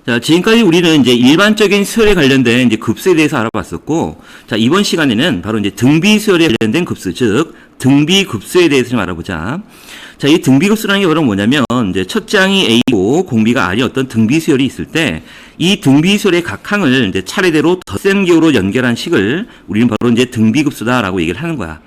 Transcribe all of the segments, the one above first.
자, 지금까지 우리는 이제 일반적인 수열에 관련된 이제 급수에 대해서 알아봤었고, 자, 이번 시간에는 바로 이제 등비 수열에 관련된 급수, 즉, 등비 급수에 대해서 좀 알아보자. 자, 이 등비 급수라는 게 바로 뭐냐면, 이제 첫 장이 A고 공비가 R이 어떤 등비 수열이 있을 때, 이 등비 수열의 각 항을 이제 차례대로 덧셈 기호로 연결한 식을 우리는 바로 이제 등비 급수다라고 얘기를 하는 거야.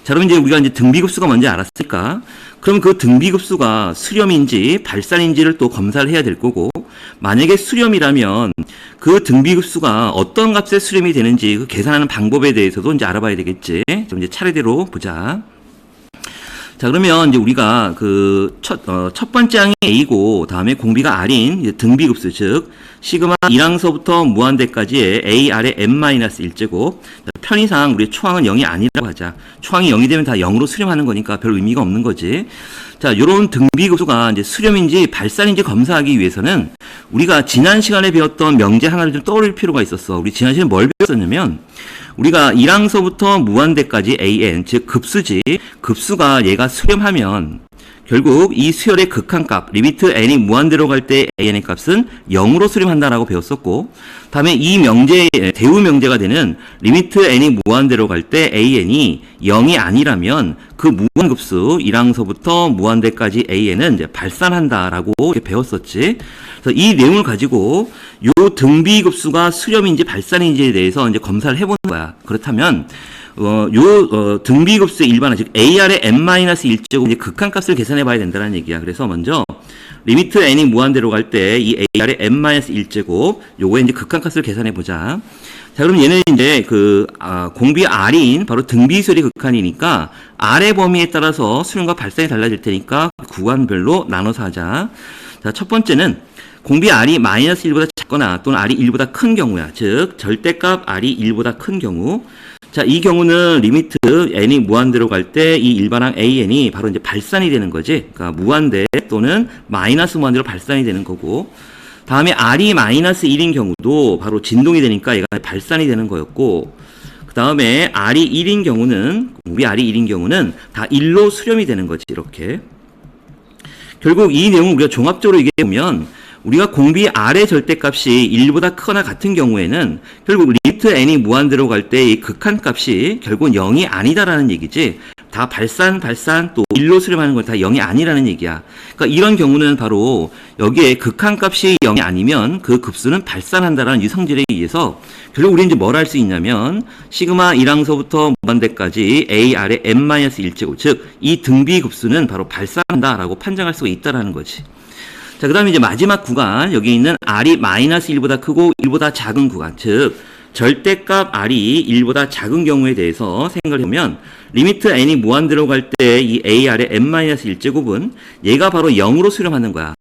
자, 그럼 이제 우리가 이제 등비급수가 뭔지 알았을까? 그럼 그 등비급수가 수렴인지 발산인지를 또 검사를 해야 될 거고, 만약에 수렴이라면 그 등비급수가 어떤 값에 수렴이 되는지 그 계산하는 방법에 대해서도 이제 알아봐야 되겠지. 그럼 이제 차례대로 보자. 자, 그러면 이제 우리가 첫 번째 항이 A고, 다음에 공비가 R인 등비급수, 즉, 시그마 1항서부터 무한대까지의 AR의 n-1제곱. 편의상 우리 초항은 0이 아니라고 하자. 초항이 0이 되면 다 0으로 수렴하는 거니까 별 의미가 없는 거지. 자, 요런 등비급수가 이제 수렴인지 발산인지 검사하기 위해서는 우리가 지난 시간에 배웠던 명제 하나를 좀 떠올릴 필요가 있었어. 우리 지난 시간에 뭘 배웠었냐면, 우리가 1항서부터 무한대까지 AN, 즉 급수지. 급수가 얘가 수렴하면 결국 이 수열의 극한값, 리미트 n이 무한대로 갈 때 an의 값은 0으로 수렴한다라고 배웠었고, 다음에 이 명제의 대우 명제가 되는 리미트 n이 무한대로 갈 때 an이 0이 아니라면 그 무한급수 1항서부터 무한대까지 an은 이제 발산한다라고 이렇게 배웠었지. 그래서 이 내용을 가지고 요 등비급수가 수렴인지 발산인지에 대해서 이제 검사를 해보는 거야. 그렇다면 등비급수의 일반화, 즉 AR의 n-1제곱 이제 극한값을 계산해 봐야 된다는 얘기야. 그래서 먼저 리미트 n이 무한대로 갈 때 이 AR의 n-1제곱 요거의 이제 극한값을 계산해 보자. 자, 그럼 얘는 이제 공비 R인 바로 등비수열의 극한이니까 R의 범위에 따라서 수렴과 발산이 달라질 테니까 구간별로 나눠서 하자. 자, 첫 번째는 공비 R이 -1보다 작거나 또는 R이 1보다 큰 경우야. 즉 절대값 R이 1보다 큰 경우. 자, 이 경우는 리미트 n이 무한대로 갈 때 이 일반항 an이 바로 이제 발산이 되는 거지. 그러니까 무한대 또는 마이너스 무한대로 발산이 되는 거고, 다음에 r이 -1인 경우도 바로 진동이 되니까 얘가 발산이 되는 거였고, 그 다음에 r이 1인 경우는, 공비 r이 1인 경우는 다 1로 수렴이 되는 거지. 이렇게. 결국 이 내용을 우리가 종합적으로 얘기해보면 우리가 공비 R의 절대값이 1보다 크거나 같은 경우에는 결국 리미트 n이 무한대로 갈 때 이 극한값이 결국은 0이 아니다라는 얘기지. 다 발산 또 1로 수렴하는 건 다 0이 아니라는 얘기야. 그러니까 이런 경우는 바로 여기에 극한값이 0이 아니면 그 급수는 발산한다라는 이 성질에 의해서 결국 우리는 이제 뭘 할 수 있냐면 시그마 1항서부터 무한대까지 AR의 n-1제곱, 즉 이 등비 급수는 바로 발산한다라고 판정할 수가 있다라는 거지. 자, 그 다음에 이제 마지막 구간, 여기 있는 R이 -1보다 크고 1보다 작은 구간, 즉, 절대값 R이 1보다 작은 경우에 대해서 생각을 해보면, 리미트 n이 무한대로 갈 때 이 AR의 n-1제곱은 얘가 바로 0으로 수렴하는 거야.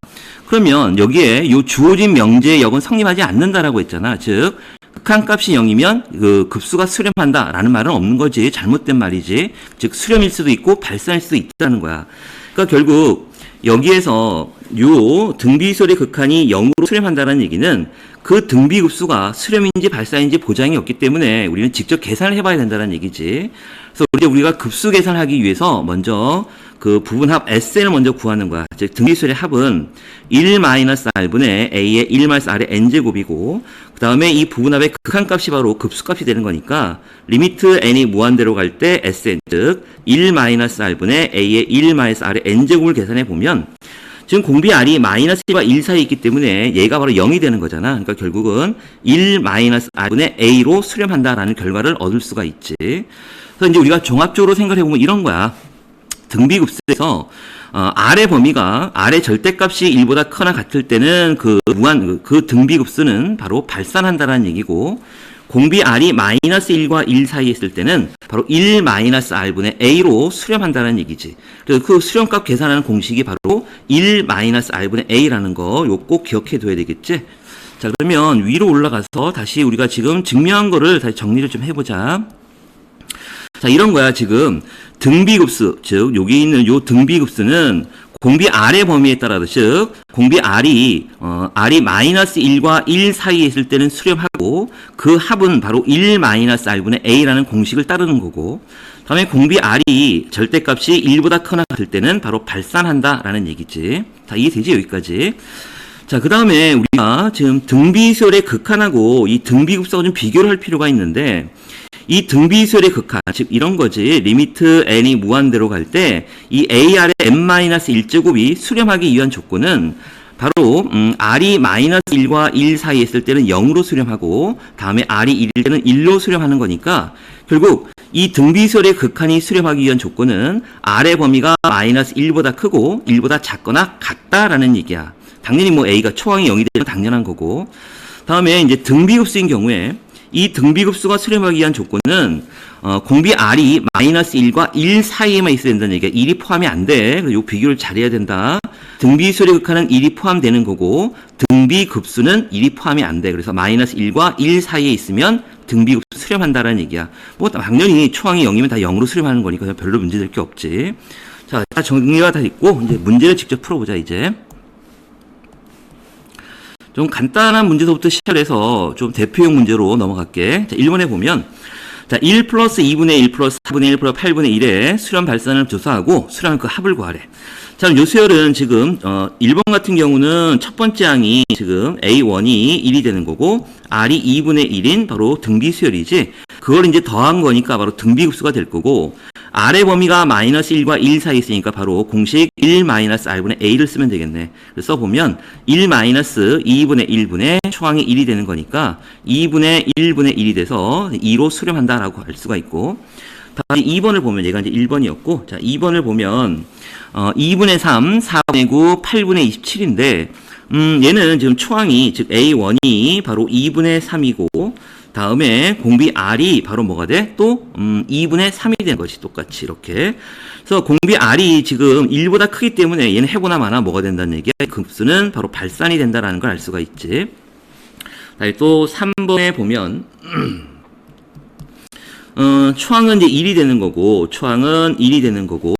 그러면 여기에 요 주어진 명제의 역은 성립하지 않는다라고 했잖아. 즉, 극한값이 0이면 그 급수가 수렴한다라는 말은 없는 거지. 잘못된 말이지. 즉, 수렴일 수도 있고 발산일 수도 있다는 거야. 그러니까 결국 여기에서 요 등비수열의 극한이 0으로 수렴한다는 얘기는 그 등비급수가 수렴인지 발산인지 보장이 없기 때문에 우리는 직접 계산을 해봐야 된다는 얘기지. 그래서 우리가 급수 계산하기 위해서 먼저 그 부분합 SN을 먼저 구하는 거야. 즉 등비수열의 합은 1-R분의 A의 1-R의 n제곱이고, 그 다음에 이 부분합의 극한값이 바로 급수값이 되는 거니까 리미트 n이 무한대로 갈 때 SN, 즉 1-R분의 A의 1-R의 n제곱을 계산해 보면 지금 공비 R이 -1과 1 사이에 있기 때문에 얘가 바로 0이 되는 거잖아. 그러니까 결국은 1-R분의 A로 수렴한다라는 결과를 얻을 수가 있지. 그래서 이제 우리가 종합적으로 생각해 보면 이런 거야. 등비급수에서 R의 범위가 R의 절대값이 1보다 크거나 같을 때는 그 등비급수는 바로 발산한다라는 얘기고, 공비 R이 -1과 1 사이에 있을 때는 바로 1-R분의 A로 수렴한다는 얘기지. 그래서 그 수렴값 계산하는 공식이 바로 1-R분의 A라는 거 요거 꼭 기억해 둬야 되겠지. 자, 그러면 위로 올라가서 다시 우리가 지금 증명한 거를 다시 정리를 좀 해보자. 자, 이런 거야. 지금 등비급수, 즉 여기 있는 요 등비급수는 공비 R의 범위에 따라서, 즉 공비 R이 -1과 1 사이에 있을 때는 수렴하고 그 합은 바로 1-R분의 A라는 공식을 따르는 거고, 다음에 공비 R이 절대값이 1보다 크거나 같을 때는 바로 발산한다라는 얘기지. 다 이해되지? 여기까지. 자, 그 다음에 우리가 지금 등비수열의 극한하고 이 등비급수하고 좀 비교를 할 필요가 있는데, 이 등비수열의 극한, 즉 이런 거지. 리미트 n이 무한대로 갈 때 이 ar의 n-1제곱이 수렴하기 위한 조건은 바로 r이 -1과 1 사이에 있을 때는 0으로 수렴하고 다음에 r이 1일 때는 1로 수렴하는 거니까 결국 이 등비수열의 극한이 수렴하기 위한 조건은 r의 범위가 -1보다 크고 1보다 작거나 같다라는 얘기야. 당연히 뭐 a가 초항이 0이 되면 당연한 거고. 다음에 이제 등비급수인 경우에 이 등비급수가 수렴하기 위한 조건은 공비 r이 -1과 1 사이에만 있어야 된다는 얘기야. 1이 포함이 안 돼. 그래서 이 비교를 잘해야 된다. 등비수열의 극한은 1이 포함되는 거고 등비급수는 1이 포함이 안 돼. 그래서 -1과 1 사이에 있으면 등비급수 수렴한다라는 얘기야. 뭐 당연히 초항이 0이면 다 0으로 수렴하는 거니까 별로 문제될 게 없지. 자, 다 정리가 다 됐고 이제 문제를 직접 풀어보자 이제. 좀 간단한 문제서부터 시작해서 좀 대표형 문제로 넘어갈게. 자, 1번에 보면 자, 1 플러스 2분의 1 플러스 4분의 1 플러스 8분의 1의 수렴 발산을 조사하고 수렴 그 합을 구하래. 자, 요 수열은 지금 1번 같은 경우는 첫 번째 항이 지금 A1이 1이 되는 거고 R이 2분의 1인 바로 등비 수열이지. 그걸 이제 더한 거니까 바로 등비급수가 될 거고 R의 범위가 -1과 1 사이에 있으니까 바로 공식 1-R분의 A를 쓰면 되겠네. 그래서 써보면 1-2분의 1분의 초항이 1이 되는 거니까 2분의 1분의 1이 돼서 2로 수렴한다라고 할 수가 있고 다시 2번을 보면 얘가 이제 1번이었고 자 2번을 보면 2분의 3, 4분의 9, 8분의 27인데 얘는 지금 초항이 즉 A1이 바로 2분의 3이고 다음에 공비 R이 바로 뭐가 돼? 또 2분의 3이 되는 것이 똑같이 이렇게. 그래서 공비 R이 지금 1보다 크기 때문에 얘는 해보나 마나 뭐가 된다는 얘기야. 급수는 바로 발산이 된다라는 걸 알 수가 있지. 다시 또 3번에 보면 초항은 이제 1이 되는 거고 초항은 1이 되는 거고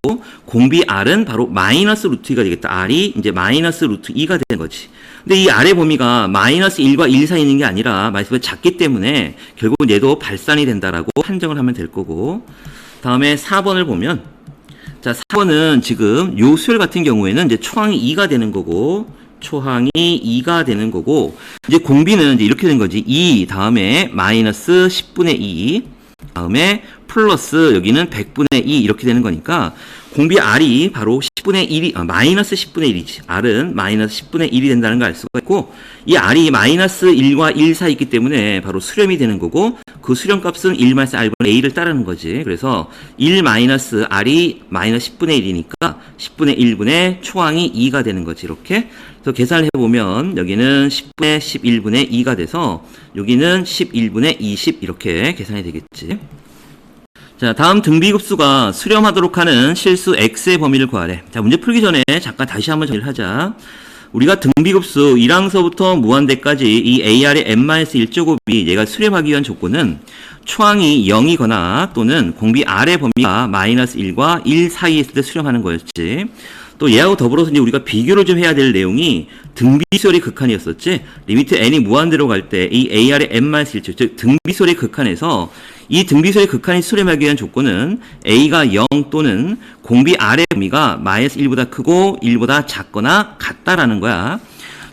공비 R은 바로 마이너스 루트 2가 되겠다. R이 이제 마이너스 루트 2가 되는 거지. 근데 이 R의 범위가 -1과 1 사이에 있는 게 아니라 마이너스가 작기 때문에 결국은 얘도 발산이 된다라고 판정을 하면 될 거고 다음에 4번을 보면 자 4번은 지금 요 수열 같은 경우에는 이제 초항이 2가 되는 거고 초항이 2가 되는 거고 이제 공비는 이제 이렇게 된 거지. 2 다음에 마이너스 10분의 2 다음에 플러스 여기는 100분의 2 이렇게 되는 거니까 공비 R이 바로 10분의 1이 마이너스 10분의 1이지. R은 마이너스 10분의 1이 된다는 걸 알 수가 있고 이 R이 마이너스 1과 1 사이 있기 때문에 바로 수렴이 되는 거고 그 수렴 값은 1-R분의 A를 따르는 거지. 그래서 1 마이너스 R이 마이너스 10분의 1이니까 10분의 1분의 초항이 2가 되는 거지. 이렇게. 그래서 계산을 해보면 여기는 10분의 11분의 2가 돼서 여기는 11분의 20 이렇게 계산이 되겠지. 자, 다음 등비급수가 수렴하도록 하는 실수 x의 범위를 구하래. 자, 문제 풀기 전에 잠깐 다시 한번 정리를 하자. 우리가 등비급수 1항서부터 무한대까지 이 AR의 n-1제곱이 얘가 수렴하기 위한 조건은 초항이 0이거나 또는 공비 R의 범위가 -1과 1 사이에 있을 때 수렴하는 거였지. 또 얘하고 더불어서 이제 우리가 비교를 좀 해야 될 내용이 등비수열의 극한이었었지. 리미트 n이 무한대로 갈 때 이 AR의 n-1제곱, 즉 등비수열의 극한에서 이 등비수열의 극한이 수렴하기 위한 조건은 A가 0 또는 공비 R의 범위가 -1보다 크고 1보다 작거나 같다라는 거야.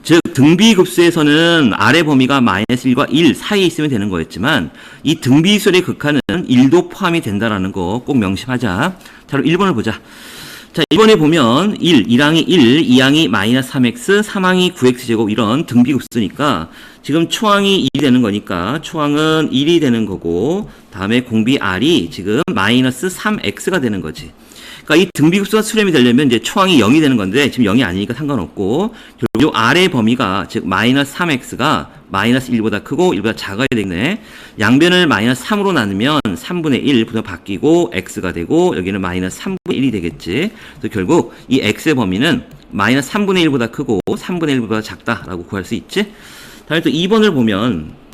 즉 등비급수에서는 R의 범위가 -1과 1 사이에 있으면 되는 거였지만 이 등비수열의 극한은 1도 포함이 된다라는 거 꼭 명심하자. 자, 그럼 1번을 보자. 자, 1번에 보면 1항이 1, 2항이 -3x, 3항이 9x제곱 이런 등비급수니까 지금 초항이 1이 되는 거니까 초항은 1이 되는 거고 다음에 공비 R이 지금 -3x가 되는 거지. 그러니까 이 등비급수가 수렴이 되려면 이제 초항이 0이 되는 건데 지금 0이 아니니까 상관없고 결국 R의 범위가 즉 -3x가 -1보다 크고 1보다 작아야 되겠네. 양변을 -3으로 나누면 3분의 1부터 바뀌고 x가 되고 여기는 -3분의 1이 되겠지. 그래서 결국 이 x의 범위는 -3분의 1보다 크고 3분의 1보다 작다라고 구할 수 있지. 다음에 또 2번을 보면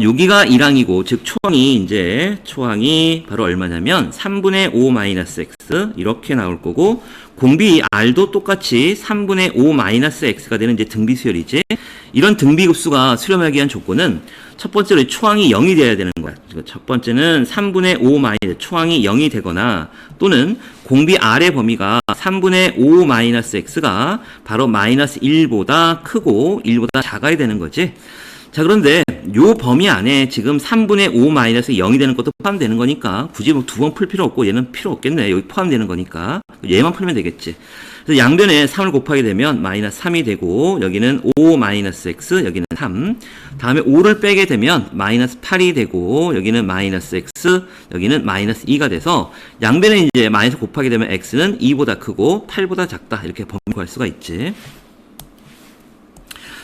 여기가 1항이고 즉 초항이 바로 얼마냐면 3분의 5-x 이렇게 나올 거고 공비 R도 똑같이 3분의 5-x가 되는 이제 등비수열이지. 이런 등비급수가 수렴하기 위한 조건은 첫 번째로 초항이 0이 돼야 되는 거야. 첫 번째는 3분의 5 초항이 0이 되거나 또는 공비 R의 범위가 3분의 5 마이너스 X가 바로 마이너스 1보다 크고 1보다 작아야 되는 거지. 자, 그런데 요 범위 안에 지금 3분의 5 마이너스 0이 되는 것도 포함되는 거니까 굳이 뭐 두 번 풀 필요 없고 얘는 필요 없겠네. 여기 포함되는 거니까 얘만 풀면 되겠지. 그래서 양변에 3을 곱하게 되면 마이너스 3이 되고 여기는 5 마이너스 X, 여기는 3. 다음에 5를 빼게 되면 마이너스 8이 되고 여기는 마이너스 X, 여기는 마이너스 2가 돼서 양변에 이제 마이너스 곱하게 되면 X는 2보다 크고 8보다 작다. 이렇게 범위 구할 수가 있지.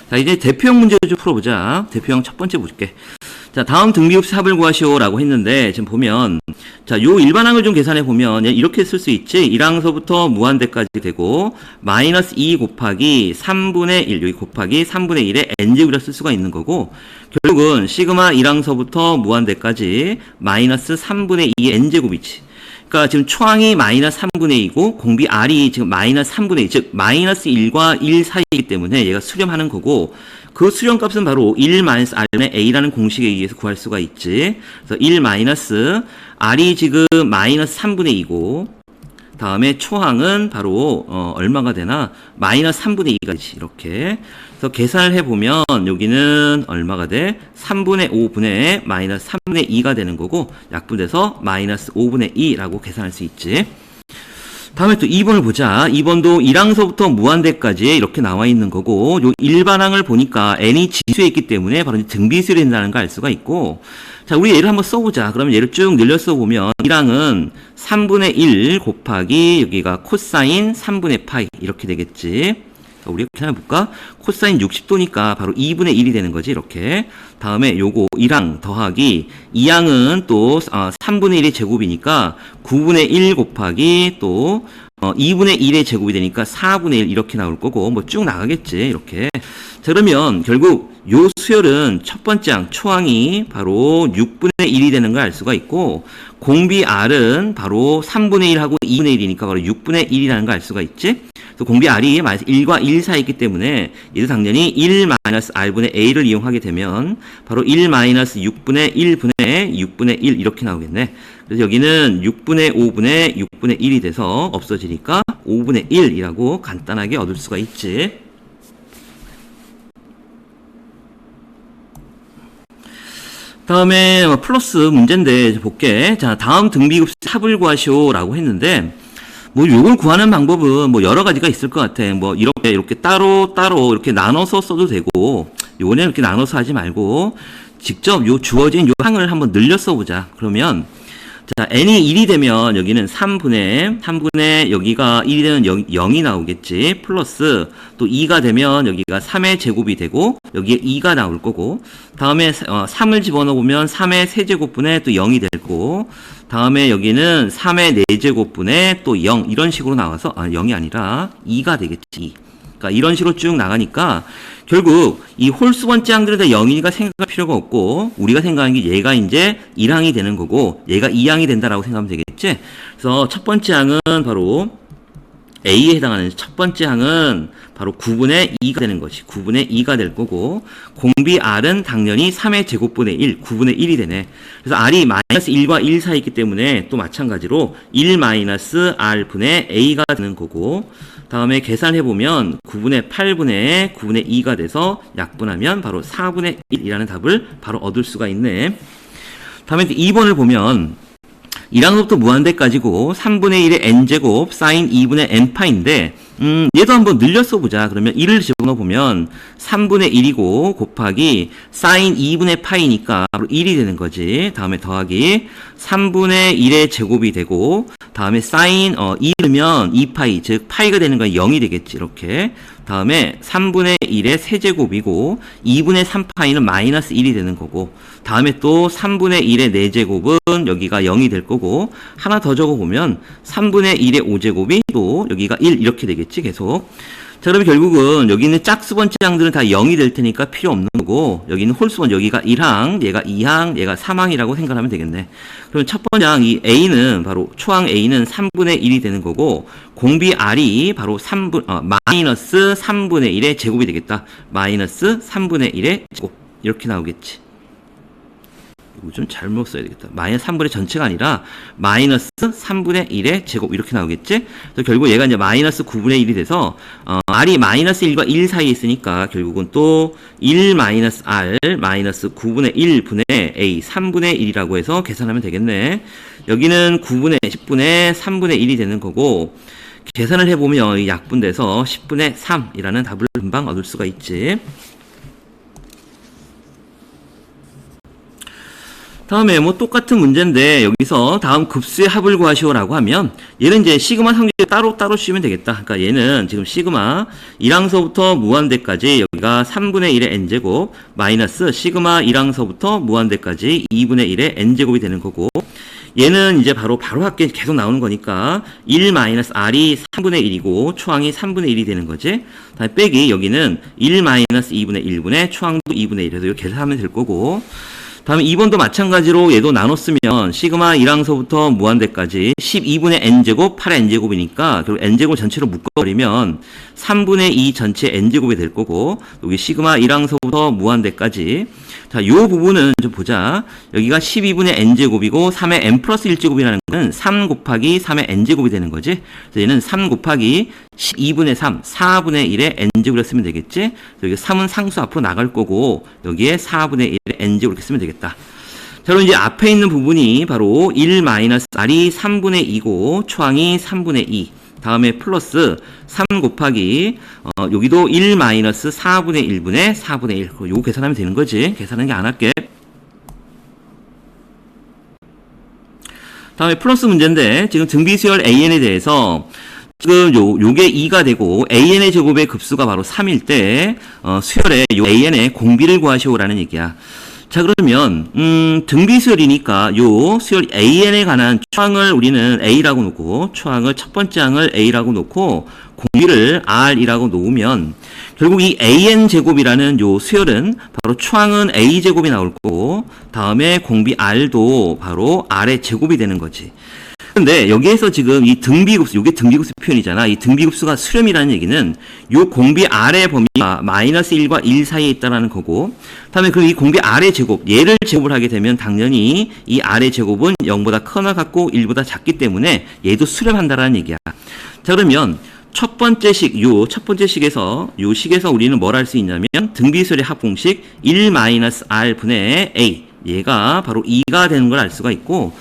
자, 이제 대표형 문제 좀 풀어보자. 대표형 첫 번째 볼게. 자, 다음 등비급수 합을 구하시오라고 했는데, 지금 보면, 자, 요 일반항을 좀 계산해 보면, 이렇게 쓸 수 있지. 1항서부터 무한대까지 되고, 마이너스 2 곱하기 3분의 1, 여기 곱하기 3분의 1의 n제곱이라 쓸 수가 있는 거고, 결국은 시그마 1항서부터 무한대까지 마이너스 3분의 2의 n제곱이지. 그러니까 지금 초항이 마이너스 3분의 2고 공비 R이 지금 마이너스 3분의 2, 즉 마이너스 1과 1 사이이기 때문에 얘가 수렴하는 거고 그 수렴값은 바로 1 마이너스 R분의 A라는 공식에 의해서 구할 수가 있지. 그래서 1 마이너스 R이 지금 마이너스 3분의 2고 다음에 초항은 바로 얼마가 되나? 마이너스 3분의 2가 되지. 이렇게. 그래서 계산을 해보면 여기는 얼마가 돼? 3분의 5분의 마이너스 3분의 2가 되는 거고 약분돼서 마이너스 5분의 2라고 계산할 수 있지. 다음에 또 2번을 보자. 2번도 1항서부터 무한대까지 이렇게 나와 있는 거고 요 일반항을 보니까 n이 지수에 있기 때문에 바로 등비수열이 된다는 걸 알 수가 있고 자, 우리 얘를 한번 써보자. 그러면 얘를 쭉 늘려서 보면 1항은 3분의 1 곱하기 여기가 코사인 3분의 파이 이렇게 되겠지. 자, 우리 계산해볼까? 코사인 60도니까 바로 2분의 1이 되는 거지. 이렇게. 다음에 요거 1항 더하기 2항은 또 3분의 1의 제곱이니까 9분의 1 곱하기 또 2분의 1의 제곱이 되니까 4분의 1 이렇게 나올 거고 뭐 쭉 나가겠지. 이렇게. 자, 그러면 결국 요 수열은 첫 번째 항 초항이 바로 6분의 1이 되는 걸 알 수가 있고 공비 R은 바로 3분의 1하고 2분의 1이니까 바로 6분의 1이라는 걸 알 수가 있지. 그래서 공비 R이 마이너스 1과 1 사이에 있기 때문에 얘도 당연히 1 마이너스 R분의 A를 이용하게 되면 바로 1 마이너스 6분의 1분의 6분의 1 이렇게 나오겠네. 그래서 여기는 6분의 5분의 6분의 1이 돼서 없어지니까 5분의 1이라고 간단하게 얻을 수가 있지. 다음에 플러스 문제인데 볼게. 자, 다음 등비급수 합을 구하시오라고 했는데 뭐 요걸 구하는 방법은 뭐 여러 가지가 있을 것 같아. 뭐 이렇게 따로 이렇게 나눠서 써도 되고 요거는 이렇게 나눠서 하지 말고 직접 요 주어진 요 항을 한번 늘려 써보자. 그러면 자, n이 1이 되면 여기는 3분의 여기가 1이 되면 0이 나오겠지. 플러스 또 2가 되면 여기가 3의 제곱이 되고 여기에 2가 나올 거고 다음에 3을 집어넣으면 3의 세제곱분에 또 0이 될 거고 다음에 여기는 3의 4제곱분에 또 0 이런 식으로 나와서 0이 아니라 2가 되겠지. 그러니까 이런 식으로 쭉 나가니까 결국 이 홀수 번째 항들은 다 0이니까 생각할 필요가 없고 우리가 생각하는 게 얘가 이제 1항이 되는 거고 얘가 2항이 된다라고 생각하면 되겠지. 그래서 첫 번째 항은 바로 A에 해당하는 첫 번째 항은 바로 9분의 2가 되는 것이 9분의 2가 될 거고 공비 R은 당연히 3의 제곱분의 1, 9분의 1이 되네. 그래서 R이 마이너스 1과 1 사이이기 때문에 또 마찬가지로 1 마이너스 R분의 A가 되는 거고 다음에 계산해보면 9분의 8분의 9분의 2가 돼서 약분하면 바로 4분의 1이라는 답을 바로 얻을 수가 있네. 다음에 2번을 보면 1항부터 무한대까지고 3분의 1의 n제곱 사인 2분의 n파인데 얘도 한번 늘려 써보자. 그러면 1을 집어넣어보면 3분의 1이고 곱하기 사인 2분의 파이니까 바로 1이 되는 거지. 다음에 더하기 3분의 1의 제곱이 되고 다음에 사인 2면 2파이 즉 파이가 되는 건 0이 되겠지. 이렇게 다음에 3분의 1의 세제곱이고 2분의 3파이는 마이너스 1이 되는 거고 다음에 또 3분의 1의 4제곱은 여기가 0이 될 거고 하나 더 적어보면 3분의 1의 5제곱이 또 여기가 1 이렇게 되겠지. 계속. 자, 그러면 결국은 여기 있는 짝수 번째 항들은 다 0이 될 테니까 필요 없는 거고 여기는 홀수번 여기가 1항, 얘가 2항, 얘가 3항이라고 생각하면 되겠네. 그럼 첫 번째 항 이 A는 바로 초항 A는 3분의 1이 되는 거고 공비 R이 바로 마이너스 3분의 1의 제곱이 되겠다. 마이너스 3분의 1의 제곱 이렇게 나오겠지. 좀 잘못 써야 되겠다. 마이너스 3분의 전체가 아니라 마이너스 3분의 1의 제곱 이렇게 나오겠지? 그래서 결국 얘가 이제 마이너스 9분의 1이 돼서 r이 마이너스 1과 1 사이에 있으니까 결국은 또 1 마이너스 r 마이너스 9분의 1분의 a 3분의 1이라고 해서 계산하면 되겠네. 여기는 9분의 10분의 3분의 1이 되는 거고 계산을 해보면 이 약분돼서 10분의 3이라는 답을 금방 얻을 수가 있지. 다음에 뭐 똑같은 문제인데 여기서 다음 급수의 합을 구하시오라고 하면 얘는 이제 시그마 성질을 따로 쓰시면 되겠다. 그러니까 얘는 지금 시그마 1항서부터 무한대까지 여기가 3분의 1의 n제곱 마이너스 시그마 1항서부터 무한대까지 2분의 1의 n제곱이 되는 거고 얘는 이제 바로 합계 계속 나오는 거니까 1 마이너스 r이 3분의 1이고 초항이 3분의 1이 되는 거지. 다음에 빼기 여기는 1 마이너스 2분의 1분의 초항도 2분의 1 해서 이렇게 계산하면 될 거고 다음에 2번도 마찬가지로 얘도 나눴으면 시그마 1항서부터 무한대까지 12분의 n제곱 8의 n제곱이니까 결국 n제곱 전체로 묶어버리면 3분의 2 전체 n제곱이 될 거고 여기 시그마 1항서부터 무한대까지 자, 요 부분은 좀 보자. 여기가 12분의 n제곱이고 3의 n 플러스 1제곱이라는 건 3 곱하기 3의 n제곱이 되는 거지. 그래서 얘는 3 곱하기 12분의 3, 4분의 1의 n제곱을 쓰면 되겠지. 여기 3은 상수 앞으로 나갈 거고 여기에 4분의 1의 n제곱 이렇게 쓰면 되겠다. 자, 그럼 이제 앞에 있는 부분이 바로 1 마이너스 r이 3분의 2고 초항이 3분의 2. 다음에 플러스 3 곱하기 여기도 1 마이너스 4분의 1분의 4분의 1 요거 계산하면 되는 거지. 계산하는 게 안 할게. 다음에 플러스 문제인데 지금 등비수열 AN에 대해서 지금 요게 2가 되고 AN의 제곱의 급수가 바로 3일 때 수열의 요 AN의 공비를 구하시오라는 얘기야. 자, 그러면 등비수열이니까 요 수열 AN에 관한 초항을 우리는 A라고 놓고 초항을 첫 번째 항을 A라고 놓고 공비를 R이라고 놓으면 결국 이 AN 제곱이라는 요 수열은 바로 초항은 A 제곱이 나올 거고 다음에 공비 R도 바로 R의 제곱이 되는 거지. 근데 여기에서 지금 이 등비급수, 이게 등비급수 표현이잖아. 이 등비급수가 수렴이라는 얘기는 요 공비 R의 범위가 마이너스 1과 1 사이에 있다는 거고 다음에 그럼 이 공비 R의 제곱, 얘를 제곱을 하게 되면 당연히 이 R의 제곱은 0보다 크거나 같고 1보다 작기 때문에 얘도 수렴한다라는 얘기야. 자, 그러면 첫 번째 식에서 우리는 뭘 할 수 있냐면 등비수열의 합공식 1 마이너스 R 분의 A 얘가 바로 2가 되는 걸 알 수가 있고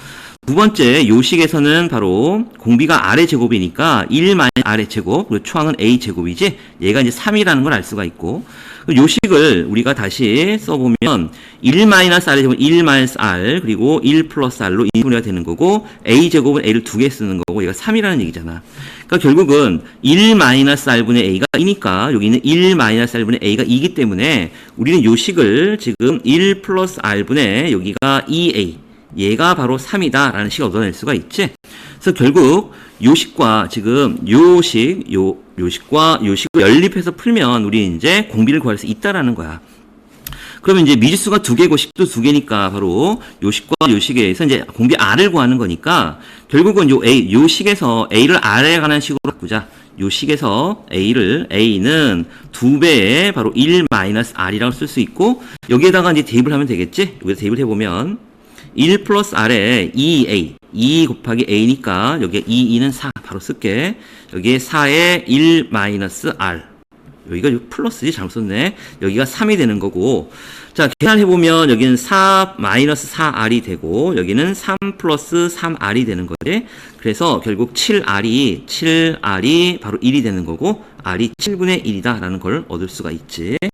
두 번째 요식에서는 바로 공비가 R의 제곱이니까 1 마이너스 R의 제곱 그리고 초항은 A 제곱이지 얘가 이제 3이라는 걸 알 수가 있고 요식을 우리가 다시 써보면 1 마이너스 R의 제곱은 1 마이너스 R 그리고 1 플러스 R로 인분해가 되는 거고 A 제곱은 A를 2개 쓰는 거고 얘가 3이라는 얘기잖아. 그러니까 결국은 1 마이너스 R분의 A가 2니까 여기는 1 마이너스 R분의 A가 2이기 때문에 우리는 요식을 지금 1 플러스 R분의 여기가 2A 얘가 바로 3이다 라는 식을 얻어낼 수가 있지. 그래서 결국 요식과 지금 요식과 요식을 연립해서 풀면 우리 이제 공비를 구할 수 있다라는 거야. 그러면 이제 미지수가 2개고 식도 2개니까 바로 요식과 요식에 의해서 이제 공비 R을 구하는 거니까 결국은 요식에서 A를 R에 관한 식으로 바꾸자. 요식에서 A는 2배의 바로 1 마이너스 R이라고 쓸 수 있고 여기에다가 이제 대입을 하면 되겠지. 여기서 대입을 해보면 1 플러스 R에 2A 2 곱하기 A니까 여기에 2는 4 바로 쓸게. 여기에 4에 1 마이너스 R 여기가 플러스지 잘못 썼네. 여기가 3이 되는 거고 자 계산해보면 여기는 4 마이너스 4R이 되고 여기는 3 플러스 3R이 되는 거지. 그래서 결국 7R이 바로 1이 되는 거고 R이 7분의 1이다 라는 걸 얻을 수가 있지.